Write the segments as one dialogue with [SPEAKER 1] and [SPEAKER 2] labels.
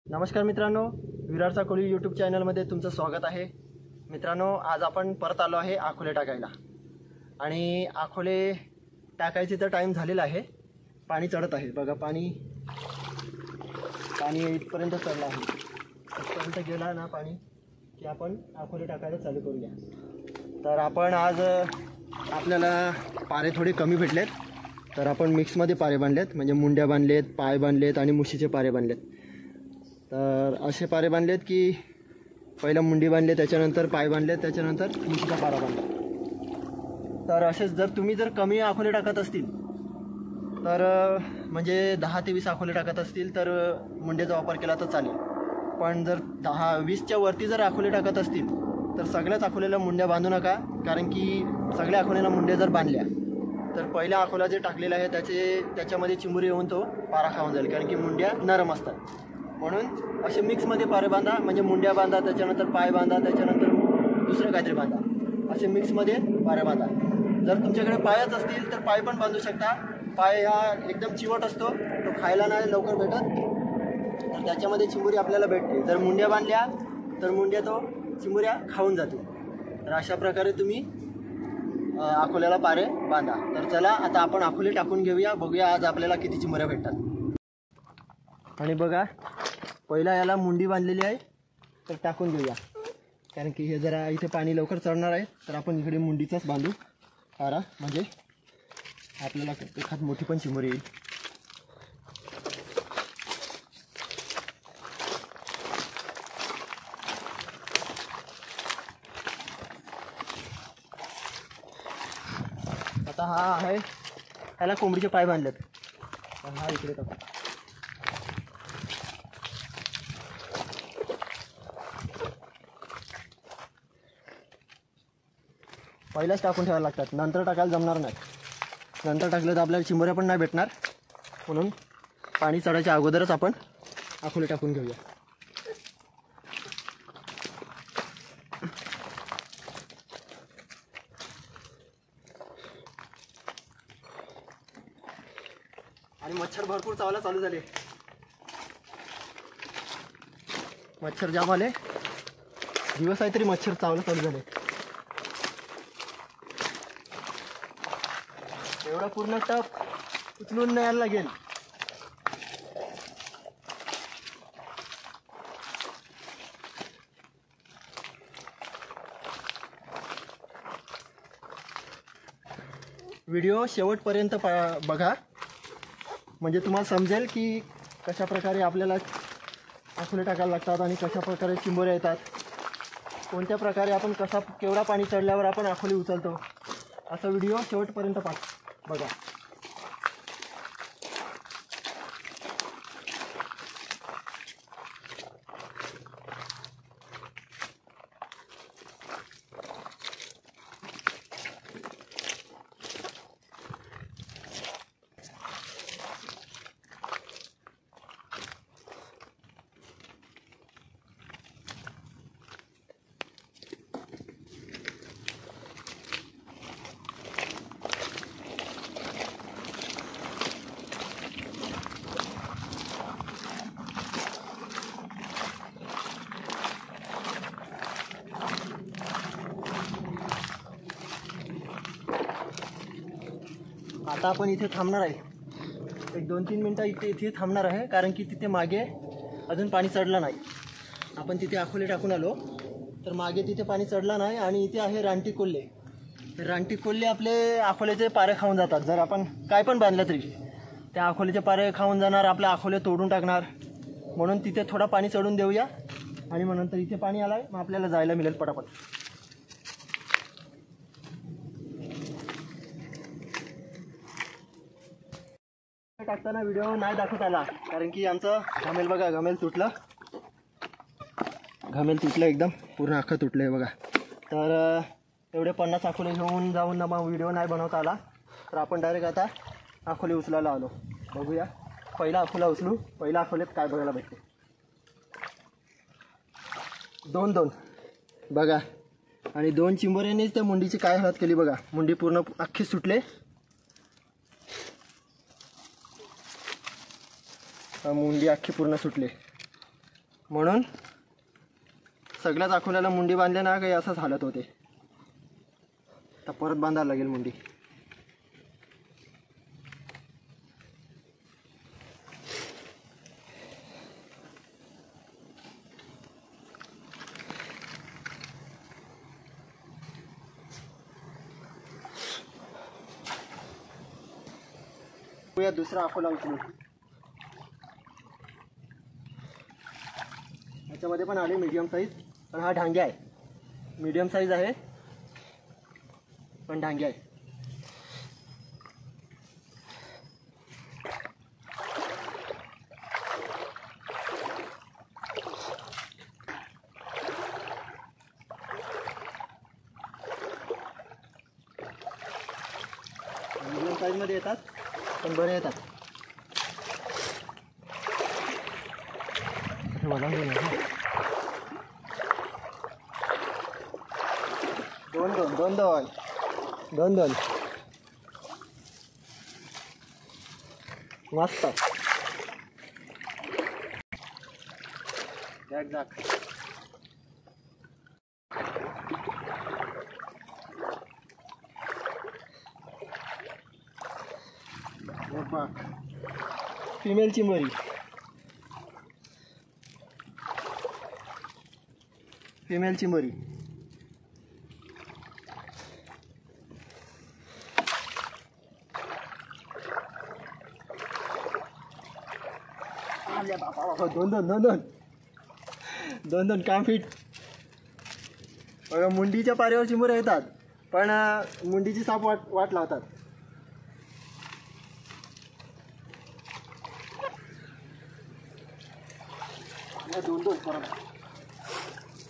[SPEAKER 1] नमस्कार मित्रांनो, विरारचा कोळी यूट्यूब चॅनलमध्ये तुमचं स्वागत आहे. मित्रांनो, आज आपण परत आलो आहे आखोले टाकायला. आणि आखोले टाकायचे तर टाईम झालेला आहे. पाणी चढत आहे बघा. पाणी इथपर्यंत चढलं आहे. इथपर्यंत गेला ना पाणी की आपण आखोले टाकायला चालू करूया. तर आपण आज आपल्याला पारे थोडे कमी भेटलेत, तर आपण मिक्समध्ये पारे बांधलेत. म्हणजे मुंड्या बांधलेत, पाय बांधलेत आणि मुशीचे पारे बांधलेत. तर असे पारे बांधलेत की पहिला मुंडी बांधले, त्याच्यानंतर पाय बांधले, त्याच्यानंतर मुशीचा पारा बांधला. तर असेच जर तुम्ही कमी आखोले टाकत असतील तर म्हणजे 10 ते 20 आखोले टाकत असतील तर मुंड्याचा वापर केला तर चालेल. पण जर 10-20च्या वरती जर आखोले टाकत असतील तर सगळ्याच आखोल्याला मुंड्या बांधू नका. कारण की सगळ्या आखोल्याला मुंड्या जर बांधल्या तर पहिल्या आखोला जे टाकलेला आहे त्याच्यामध्ये चिमुरी येऊन तो पारा खाऊन जाईल. कारण की मुंड्या नरम असतात. म्हणून असे मिक्समध्ये पारे बांधा. म्हणजे मुंड्या बांधा, त्याच्यानंतर पाय बांधा, त्याच्यानंतर दुसरं काहीतरी बांधा. असे मिक्समध्ये पारे बांधा. जर तुमच्याकडे पायच असतील तर पाय पण बांधू शकता. पाय हा एकदम चिवट असतो, तो खायला नाही लवकर भेटत, तर त्याच्यामध्ये चिमुरी आपल्याला भेटते. जर मुंड्या बांधल्या तर मुंड्या तो चिमुऱ्या खाऊन जाते. तर अशा प्रकारे तुम्ही आखोल्याला पारे बांधा. तर चला आता आपण आखोले टाकून घेऊया. बघूया आज आपल्याला किती चिमुऱ्या भेटतात. आणि बघा, पहिला याला मुंडी बांधलेली आहे तर टाकून घेऊया. कारण की हे जरा इथे पाणी लवकर चढणार आहे, तर आपण इकडे मुंडीचाच बांधू पारा. म्हणजे आपल्याला एखाद मोठी पण चिमुरी येईल. आता हा आहे, ह्याला कोंबडीचे पाय बांधलेत. तर हा इकडे टाकू. पहिलाच टाकून ठेवायला लागतात, नंतर टाकायला जमणार नाही. नंतर टाकलं तर आपल्याला चिमुऱ्या पण नाही भेटणार. म्हणून पाणी चढायच्या अगोदरच आपण आखोले टाकून घेऊया. आणि मच्छर भरपूर चावायला चालू झाले. मच्छर जाम आले. दिवस आहे तरी मच्छर चावायला चालू झाले. एवढा पूर्ण टप उचलून न्यायला लागेल. व्हिडिओ शेवटपर्यंत बघा. म्हणजे तुम्हाला समजेल की कशा प्रकारे आपल्याला आखोले टाकायला लागतात आणि कशा प्रकारे चिंबोऱ्या येतात. कोणत्या प्रकारे आपण केवढा पाणी चढल्यावर आपण आखोले उचलतो. असा व्हिडिओ शेवटपर्यंत बघा. आता आपण इथे थांबणार आहे. एक 2-3 मिनटं इथे थांबणार आहे. कारण की तिथे मागे अजून पाणी चढलं नाही. आपण तिथे आखोले टाकून आलो तर मागे तिथे पाणी चढलं नाही. आणि इथे आहे रानटी कोल्हे. तर रानटी कोल्हे आपले आखोल्याचे पारे खाऊन जातात. जर आपण काय पण बांधलं तरी त्या आखोल्याचे पारे खाऊन जाणार, आपले आखोले तोडून टाकणार. म्हणून तिथे थोडा पाणी चढून देऊया. आणि मग नंतर इथे पाणी आलं आहे, मग आपल्याला जायला मिळेल पटापट. टाकताना व्हिडिओ नाही दाखवत आला कारण की आमचं घमेल बघा, घमेल तुटलं एकदम पूर्ण अख्खं तुटलं आहे बघा. तर एवढे 50 आखोले घेऊन जाऊन ना मग व्हिडिओ नाही बनवता आला. तर आपण डायरेक्ट आता आखोले उचलायला आलो. बघूया पहिला आखोला उचलू. पहिला आखोल्यात काय बघायला भेटते. 2 बघा. आणि 2 चिंबोऱ्यांनीच त्या मुंडीची काय हालत केली बघा. मुंडी पूर्ण अख्खी सुटले. मुंडी अख्खी पूर्ण सुटली. म्हणून सगळ्याच अकोल्याला मुंडी बांधले ना काही असंच हालत होते. तर परत बांधायला लागेल मुंडी. या दुसरा अकोला उचलू. याच्यामध्ये पण आले मीडियम साईज, पण हा ढांग्या आहे. मीडियम साईज आहे पण ढांग्या आहे. मीडियम साईजमध्ये येतात पण बरे येतात. दोन मस्त. फिमेल चिंबोरी. फिमेल चिंबोरी. दोन काम फिट. बघा मुंडीच्या पाऱ्यावर चिमुरे येतात पण मुंडीची साप वाट लावतात.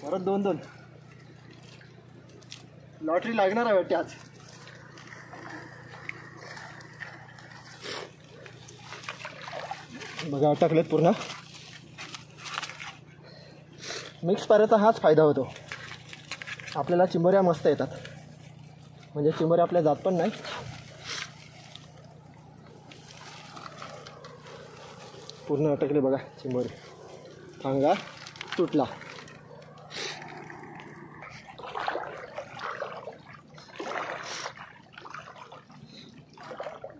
[SPEAKER 1] परत दोन लॉटरी लागणार आहे वाटते आज. बघा अटकलेत पूर्ण. मिक्स पाऱ्याचा हाच फायदा होतो. आपल्याला चिंबोऱ्या मस्त येतात. म्हणजे चिंबोऱ्या आपल्या जात पण नाही. पूर्ण अटकले बघा चिंबोरे. थांगा तुटला.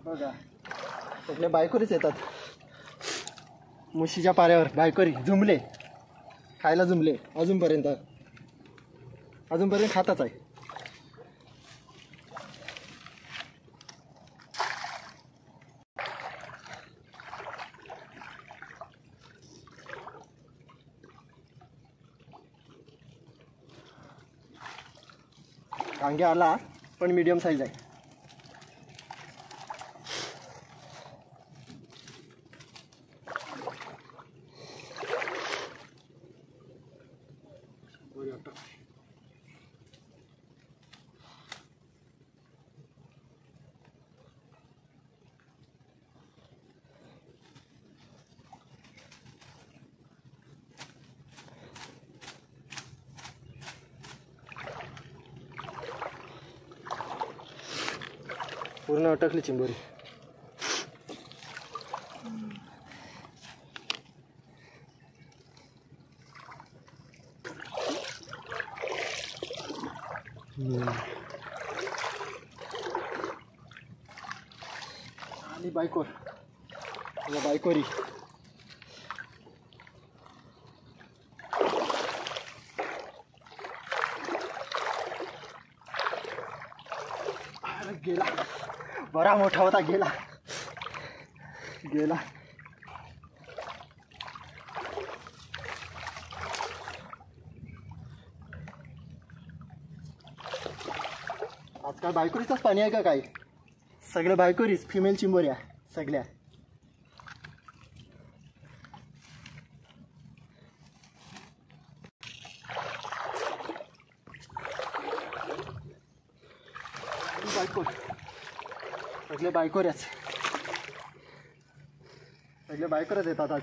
[SPEAKER 1] बघा सगळे बायकोरीच येतात. मुशीच्या पाऱ्यावर बायकोरी जुमले खायला जुमले. अजूनपर्यंत खातच आहे. कांग्या आला पण मीडियम साईज आहे. पूर्ण अटकली चिंबोरी. आणि बायकोरी. गेला. बरा मोठा होता. गेला. आजकाल बायकोरीचाच पाणी आहे का काय? सगळे बायकोरीच. फिमेल चिंबोऱ्या सगळ्या. सगळे बायकोऱ्याच येतात आज.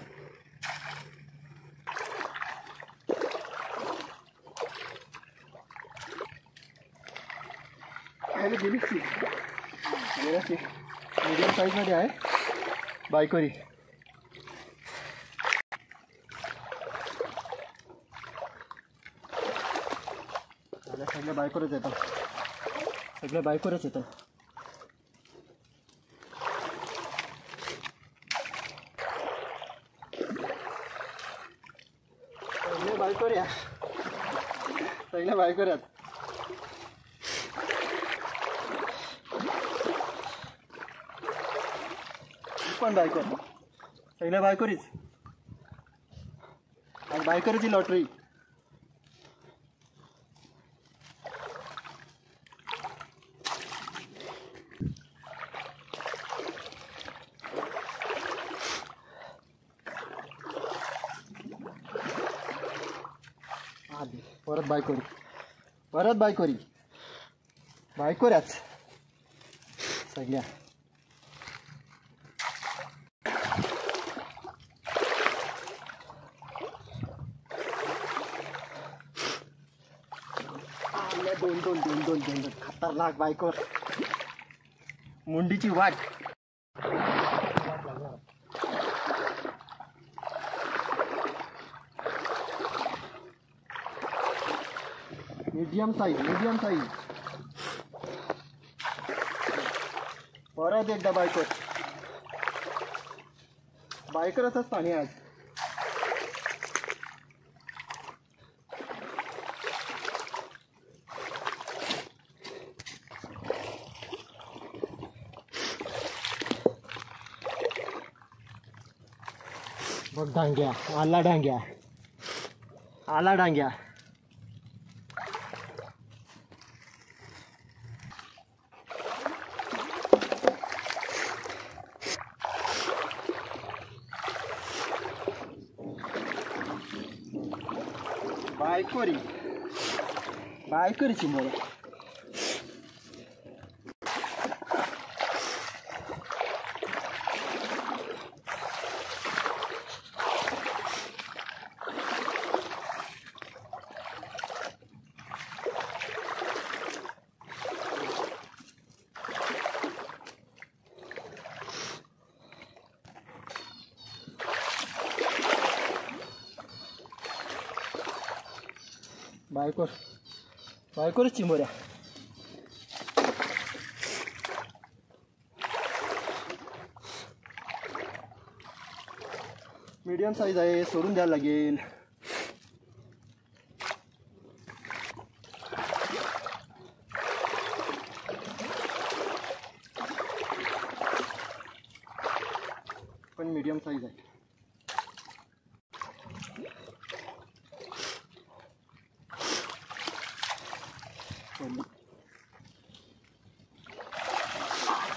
[SPEAKER 1] मीडियम साईजमध्ये आहे बायकोरी. सगळे बायकोरच येतात, सगळे बायकोरच येतात. सगळे बायकोर या, सगळे बायकोर आहेत. पण बायकोर, सगळे बायकोरीच. आज बायकोरीची लॉटरी. परत बायकोरी, परत बायकोरी, बायकोऱ्याच सगळ्या. दोन दोन दोन दोन दोन दोन खतरनाक बायकोर. मुंडीची वाट. Medium size, medium size. परत एकदा बायकोर. बायकोरच पाणी आज. बघ डांग्या, आला डांग्या, आला डांग्या. बायकोरी, बायकोरीची मोर. बायकोर, बायकोरच चिंबोऱ्या. मीडियम साईज आहे, सोडून द्यायला लागेल. पण मीडियम साईज आहे.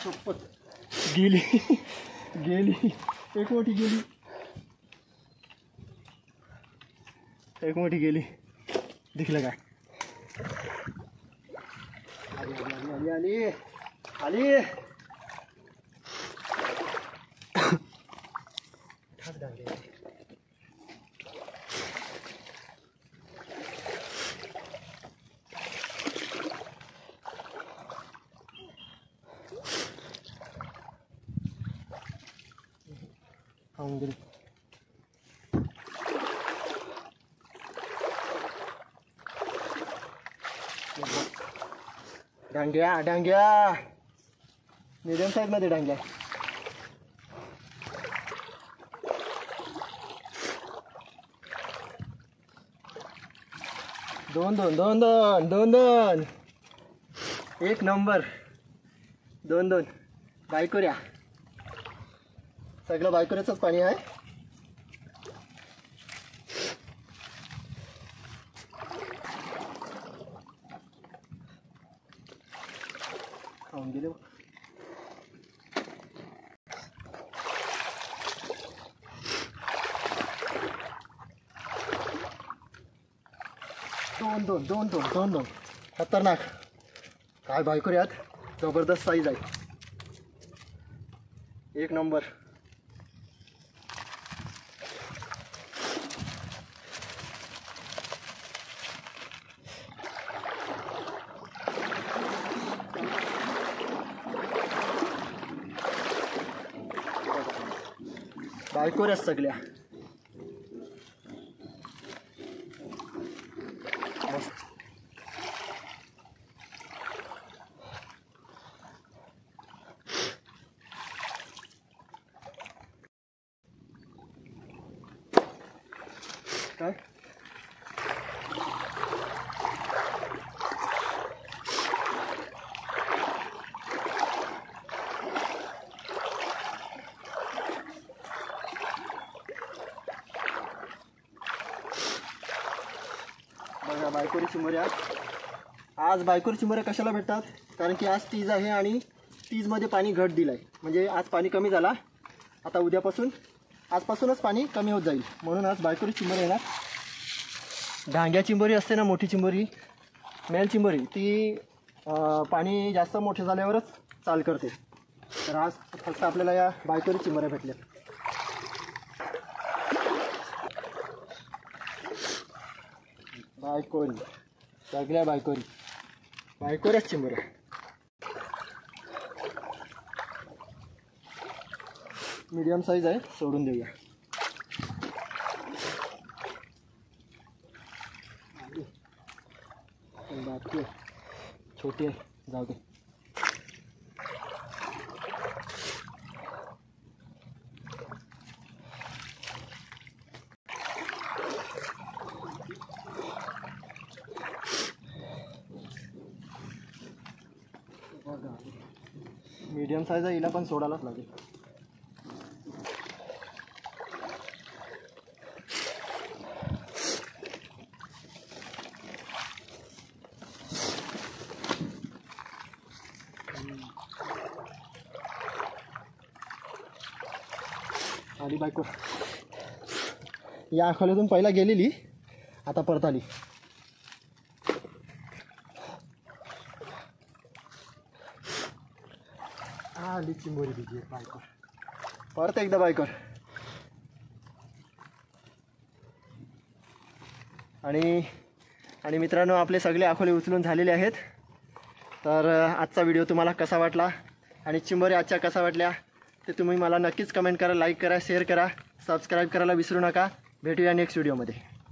[SPEAKER 1] शपथ गेली, गेली एक मोठी गेली, एक मोठी गेली. दिखलं काय? आली आली आली आली आली. ठाक डांगे. खाऊन गेली. डांग्या, डांग्या मीडियम साईज मध्ये डांग्या. दोन दोन दोन दोन दोन दोन. एक नंबर. दोन दोन बायकोऱ्या. सगळं बायकोऱ्याचंच पाणी आहे. खाऊन गेले. दोन दोन दोन दोन दोन दोन. खतरनाक. काय बायकोऱ्यात. जबरदस्त साईज आहे. एक नंबर. बायकोऱ्याच सगळ्या. मस्त. काय बघा बायकोरी चिंबोऱ्या. आज बायकोरी चिंबोऱ्या कशाला भेटतात? कारण की आज तीज आहे आणि तीजमध्ये पाणी घट दिलं आहे. म्हणजे आज पाणी कमी झाला, आता उद्यापासून आजपासूनच पाणी कमी होत जाईल, म्हणून आज बायकोरी चिंबोरी येणार. डांग्या चिंबोरी असते ना, मोठी चिंबोरी, मेल चिंबोरी, ती पाणी जास्त मोठे झाल्यावरच चाल करते. तर आज फक्त आपल्याला या बायकोरी चिंबोऱ्या भेटल्या. बायकोरी, सगळ्या बायकोऱ्याच चिंबोऱ्या. मीडियम साईज आहे, सोडून देऊया. बाकी छोटी आहे, जाऊ दे. मीडियम साईज आहे, हिला पण सोडायलाच लागेल. आली बायको. या आखोल्यातून पहिला गेलेली, आता परत आली. आली चिंबोरी तुझी बायको, परत एकदा बायको. आणि मित्रांनो, आपले सगळे आखोले उचलून झालेले आहेत. तर आजचा व्हिडिओ तुम्हाला कसा वाटला आणि चिंबोरी आजच्या कसा वाटल्या ते तुम्ही मला नक्कीच कमेंट करा, लाईक करा, शेअर करा, सबस्क्राईब करायला विसरू नका. भेटूया नेक्स्ट व्हिडिओमध्ये.